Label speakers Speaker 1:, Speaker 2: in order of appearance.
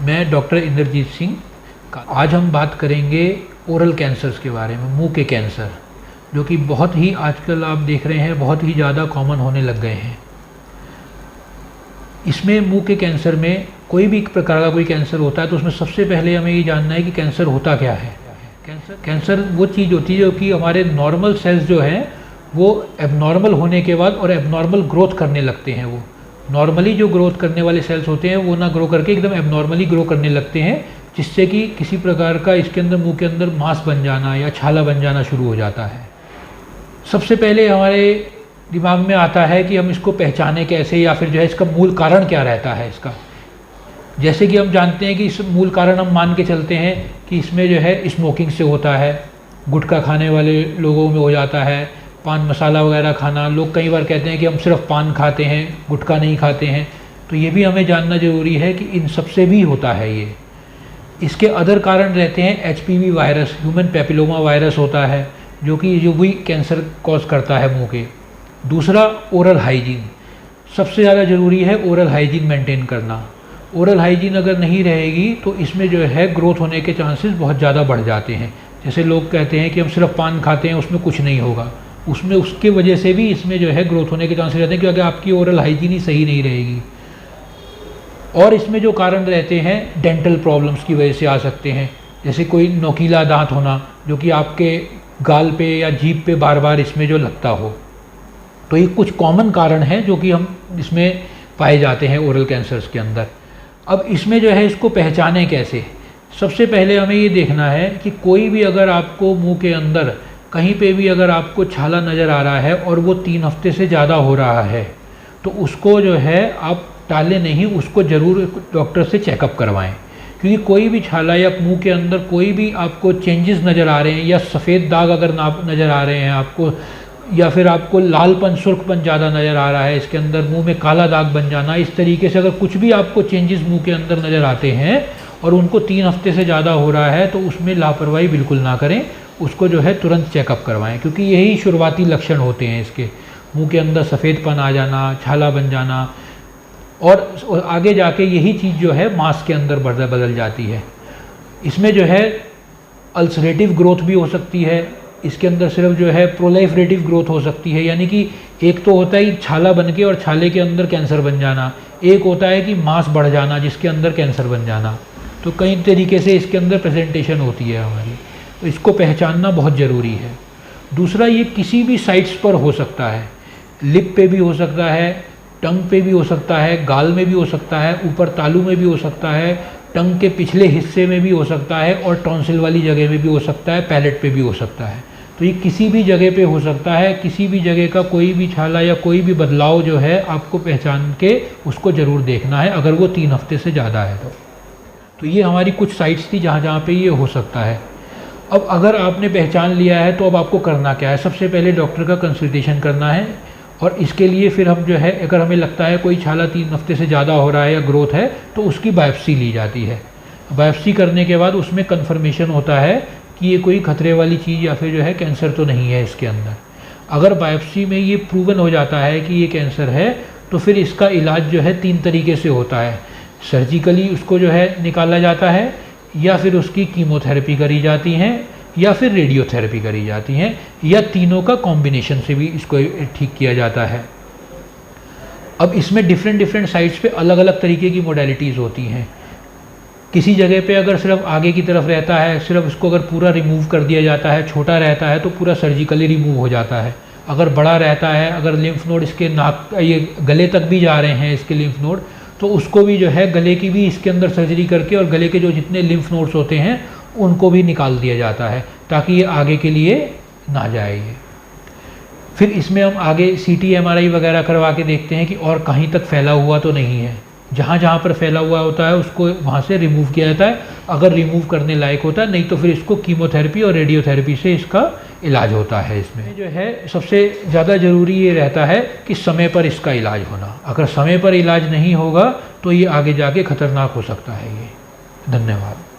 Speaker 1: मैं डॉक्टर इंद्रजीत सिंह। आज हम बात करेंगे ओरल कैंसर्स के बारे में, मुंह के कैंसर, जो कि बहुत ही आजकल आप देख रहे हैं बहुत ही ज़्यादा कॉमन होने लग गए हैं। इसमें मुंह के कैंसर में कोई भी प्रकार का कोई कैंसर होता है तो उसमें सबसे पहले हमें ये जानना है कि कैंसर होता क्या है। कैंसर वो चीज़ होती है जो कि हमारे नॉर्मल सेल्स जो हैं वो एबनॉर्मल होने के बाद और एबनॉर्मल ग्रोथ करने लगते हैं। वो नॉर्मली जो ग्रोथ करने वाले सेल्स होते हैं वो ना ग्रो करके एकदम एबनॉर्मली ग्रो करने लगते हैं, जिससे कि किसी प्रकार का इसके अंदर मुंह के अंदर मांस बन जाना या छाला बन जाना शुरू हो जाता है। सबसे पहले हमारे दिमाग में आता है कि हम इसको पहचाने कैसे, या फिर जो है इसका मूल कारण क्या रहता है इसका। जैसे कि हम जानते हैं कि इस मूल कारण हम मान के चलते हैं कि इसमें जो है स्मोकिंग से होता है, गुटखा खाने वाले लोगों में हो जाता है, पान मसाला वगैरह खाना। लोग कई बार कहते हैं कि हम सिर्फ पान खाते हैं, गुटखा नहीं खाते हैं, तो ये भी हमें जानना ज़रूरी है कि इन सबसे भी होता है ये। इसके अदर कारण रहते हैं HPV virus, human papilloma virus होता है, जो भी कैंसर कॉज करता है मुंह के। दूसरा ओरल हाइजीन, सबसे ज़्यादा ज़रूरी है ओरल हाइजीन मेंटेन करना। ओरल हाइजीन अगर नहीं रहेगी तो इसमें जो है ग्रोथ होने के चांसेस बहुत ज़्यादा बढ़ जाते हैं। जैसे लोग कहते हैं कि हम सिर्फ पान खाते हैं उसमें कुछ नहीं होगा, उसमें उसके वजह से भी इसमें जो है ग्रोथ होने के चांसेस रहते हैं, क्योंकि आपकी ओरल हाइजीन ही सही नहीं रहेगी। और इसमें जो कारण रहते हैं डेंटल प्रॉब्लम्स की वजह से आ सकते हैं, जैसे कोई नोकीला दांत होना जो कि आपके गाल पे या जीभ पे बार बार इसमें जो लगता हो। तो ये कुछ कॉमन कारण हैं जो कि हम इसमें पाए जाते हैं ओरल कैंसर्स के अंदर। अब इसमें जो है इसको पहचानें कैसे। सबसे पहले हमें ये देखना है कि कोई भी अगर आपको मुंह के अंदर कहीं पे भी अगर आपको छाला नज़र आ रहा है और वो 3 हफ्ते से ज़्यादा हो रहा है तो उसको जो है आप टालें नहीं, उसको ज़रूर डॉक्टर से चेकअप करवाएं। क्योंकि कोई भी छाला या मुंह के अंदर कोई भी आपको चेंजेस नज़र आ रहे हैं, या सफ़ेद दाग अगर नज़र आ रहे हैं आपको, या फिर आपको लालपन सुर्खपन ज़्यादा नज़र आ रहा है इसके अंदर, मुंह में काला दाग बन जाना, इस तरीके से अगर कुछ भी आपको चेंजेस मुंह के अंदर नज़र आते हैं और उनको 3 हफ्ते से ज़्यादा हो रहा है तो उसमें लापरवाही बिल्कुल ना करें, उसको जो है तुरंत चेकअप करवाएं। क्योंकि यही शुरुआती लक्षण होते हैं इसके, मुंह के अंदर सफ़ेदपन आ जाना, छाला बन जाना, और आगे जाके यही चीज़ जो है मांस के अंदर बदल जाती है। इसमें जो है अल्सरेटिव ग्रोथ भी हो सकती है, इसके अंदर सिर्फ जो है प्रोलिफरेटिव ग्रोथ हो सकती है, यानी कि एक तो होता है छाला बन के और छाले के अंदर कैंसर बन जाना, एक होता है कि मांस बढ़ जाना जिसके अंदर कैंसर बन जाना। तो कई तरीके से इसके अंदर प्रेजेंटेशन होती है हमारी, तो इसको पहचानना बहुत ज़रूरी है। दूसरा, ये किसी भी साइट्स पर हो सकता है, लिप पे भी हो सकता है, टंग पे भी हो सकता है, गाल में भी हो सकता है, ऊपर तालू में भी हो सकता है, टंग के पिछले हिस्से में भी हो सकता है, और टॉन्सिल वाली जगह में भी हो सकता है, पैलेट पे भी हो सकता है। तो ये किसी भी जगह पे हो सकता है। किसी भी जगह का कोई भी छाला या कोई भी बदलाव जो है आपको पहचान के उसको ज़रूर देखना है, अगर वो 3 हफ्ते से ज़्यादा है तो ये हमारी कुछ साइट्स थी जहाँ पे ये हो सकता है। अब अगर आपने पहचान लिया है तो अब आपको करना क्या है। सबसे पहले डॉक्टर का कंसल्टेशन करना है, और इसके लिए फिर हम जो है अगर हमें लगता है कोई छाला 3 हफ्ते से ज़्यादा हो रहा है या ग्रोथ है तो उसकी बायोप्सी ली जाती है। बायोप्सी करने के बाद उसमें कन्फर्मेशन होता है कि ये कोई खतरे वाली चीज़ या फिर जो है कैंसर तो नहीं है इसके अंदर। अगर बायोप्सी में ये प्रूवन हो जाता है कि ये कैंसर है तो फिर इसका इलाज जो है 3 तरीके से होता है। सर्जिकली उसको जो है निकाला जाता है, या फिर उसकी कीमोथेरेपी करी जाती हैं, या फिर रेडियोथेरेपी करी जाती हैं, या तीनों का कॉम्बिनेशन से भी इसको ठीक किया जाता है। अब इसमें डिफरेंट साइट्स पे अलग अलग तरीके की मोडेलिटीज़ होती हैं। किसी जगह पे अगर सिर्फ आगे की तरफ रहता है, सिर्फ उसको अगर पूरा रिमूव कर दिया जाता है, छोटा रहता है तो पूरा सर्जिकली रिमूव हो जाता है। अगर बड़ा रहता है, अगर लिम्फ नोड इसके नाक ये गले तक भी जा रहे हैं इसके लिम्फ नोड, तो उसको भी जो है गले की भी इसके अंदर सर्जरी करके और गले के जो जितने लिम्फ नोड्स होते हैं उनको भी निकाल दिया जाता है, ताकि ये आगे के लिए ना जाए। फिर इसमें हम आगे CT MRI वगैरह करवा के देखते हैं कि और कहीं तक फैला हुआ तो नहीं है। जहाँ जहाँ पर फैला हुआ होता है उसको वहाँ से रिमूव किया जाता है, अगर रिमूव करने लायक होता है, नहीं तो फिर इसको कीमोथेरेपी और रेडियोथेरेपी से इसका इलाज होता है। इसमें जो है सबसे ज़्यादा ज़रूरी ये रहता है कि समय पर इसका इलाज होना। अगर समय पर इलाज नहीं होगा तो ये आगे जाके खतरनाक हो सकता है। ये धन्यवाद।